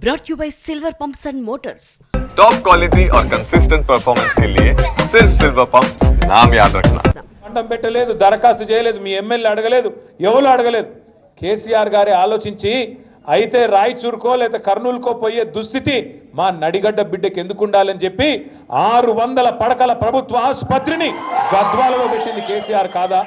brought you by Silver Pumps and Motors. Top quality और consistent performance के लिए सिर्फ सिल्वर पंप्स नाम याद रखना. అండం పెట్టలేదు, దరఖాస్తు చేయలేదు, మీ ఎమ్మెల్యే అడగలేదు, ఎవరు అడగలేదు. కేసీఆర్ గారే ఆలోచించి అయితే రాయచూరుకో లేదా కర్నూలుకో పోయే దుస్థితి మా నడిగడ్డ బిడ్డకి ఎందుకు ఉండాలని చెప్పి 600 పడకల ప్రభుత్వ ఆసుపత్రిని గద్వాలలో పెట్టింది కేసీఆర్ కాదా?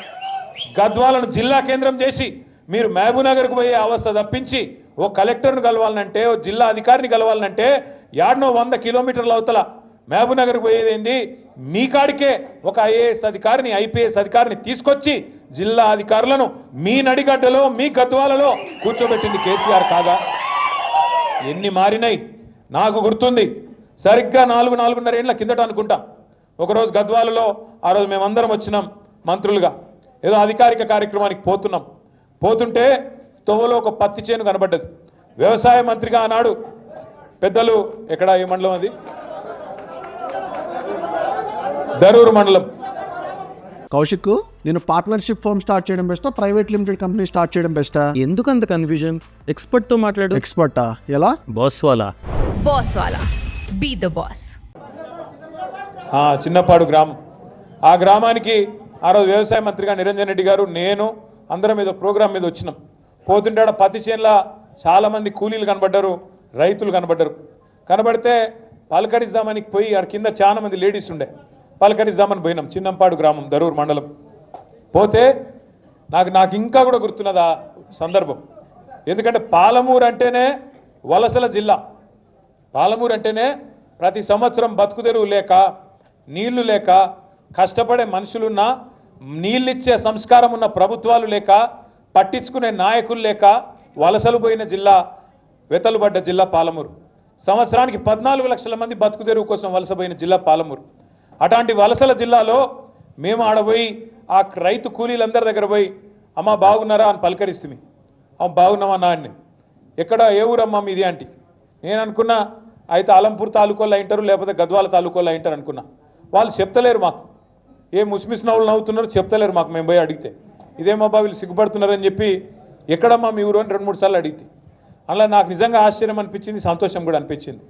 గద్వాలను జిల్లా కేంద్రం చేసి మీరు మహబూబ్నగర్కు పోయే అవస్థ తప్పించి ఓ కలెక్టర్ను కలవాలనంటే ఓ జిల్లా అధికారిని కలవాలనంటే యాడ్నో 100 కిలోమీటర్ల అవతల మహబూబ్నగర్కు పోయేదేంది? మీ కాడికే ఒక ఐఏఎస్ అధికారిని ఐపీఎస్ అధికారిని తీసుకొచ్చి జిల్లా అధికారులను మీ నడిగడ్డలో మీ గద్వాలలో కూర్చోబెట్టింది కేసీఆర్ కాదా? ఎన్ని మారినాయి నాకు గుర్తుంది. సరిగ్గా 4-4.5 ఏళ్ల కిందట అనుకుంటా ఒకరోజు గద్వాలలో ఆ రోజు మేమందరం వచ్చినాం మంత్రులుగా, ఏదో అధికారిక కార్యక్రమానికి పోతుంటే తోవలో ఒక పత్తి చేను కనబడ్డది. వ్యవసాయ మంత్రిగా ఆనాడు పెద్దలు ఎక్కడ ఏ మండలం అది దరూరు మండలం కౌశిక్, నేను పార్ట్నర్షిప్ ఫర్మ్ స్టార్ట్ చేయడం బెస్టా, ప్రైవేట్ లిమిటెడ్ కంపెనీ స్టార్ట్ చేయడం బెస్టా? ఎందుకు అంత కన్ఫ్యూజన్? ఎక్స్పర్ట్ తో మాట్లాడు. ఎక్స్పర్టా? ఎలా? బాస్ వాలా బీ ద బాస్. చిన్నపాడు గ్రామం. ఆ గ్రామానికి ఆ రోజు వ్యవసాయ మంత్రిగా నిరంజన్ రెడ్డి గారు నేను అందరం మీద ప్రోగ్రాం మీద వచ్చినాం. పోతుంటే ఆడ పత్తి చేనుల చాలామంది కూలీలు కనబడ్డారు, రైతులు కనబడ్డారు. కనబడితే పలకరిద్దామని పోయి ఆడ కింద చాలా మంది లేడీస్ ఉండే, పలకరిద్దామని పోయినాం. చిన్నంపాడు గ్రామం, దరూరు మండలం. పోతే నాకు ఇంకా కూడా గుర్తున్నది ఆ సందర్భం. ఎందుకంటే పాలమూరు అంటేనే వలసల జిల్లా. పాలమూరు అంటేనే ప్రతి సంవత్సరం బతుకుదెరువు లేక, నీళ్లు లేక, కష్టపడే మనుషులున్నా, నీళ్ళిచ్చే సంస్కారం ఉన్న ప్రభుత్వాలు లేక, పట్టించుకునే నాయకులు లేక వలసలు పోయిన జిల్లా, వెతలుబడ్డ జిల్లా పాలమూరు. సంవత్సరానికి 14 లక్షల మంది బతుకుదెరువు కోసం వలసపోయిన జిల్లా పాలమూరు. అట్లాంటి వలసల జిల్లాలో మేము ఆడపోయి ఆ రైతు కూలీలందరి దగ్గర పోయి అమ్మ బాగున్నారా అని పలకరిస్తుంది. బాగున్నామా నాన్ని, ఎక్కడ ఏ ఊరమ్మా మీది అంటే నేను అనుకున్నా అయితే అలంపూర్ తాలూకోలో అయింటారు, లేకపోతే గద్వాల తాలూకోలో అయింటారు అనుకున్నా. వాళ్ళు చెప్తలేరు మాకు, ఏ ముస్మిస్ నవ్వులు నవ్వుతున్నారు చెప్తలేరు మాకు. మేము పోయి అడిగితే ఇదేమబ్బా వీళ్ళు సిగ్గుపడుతున్నారని చెప్పి ఎక్కడమ్మా మీ ఊరు అని 2-3 సార్లు అడిగితే అలా నాకు నిజంగా ఆశ్చర్యం అనిపించింది, సంతోషం కూడా అనిపించింది.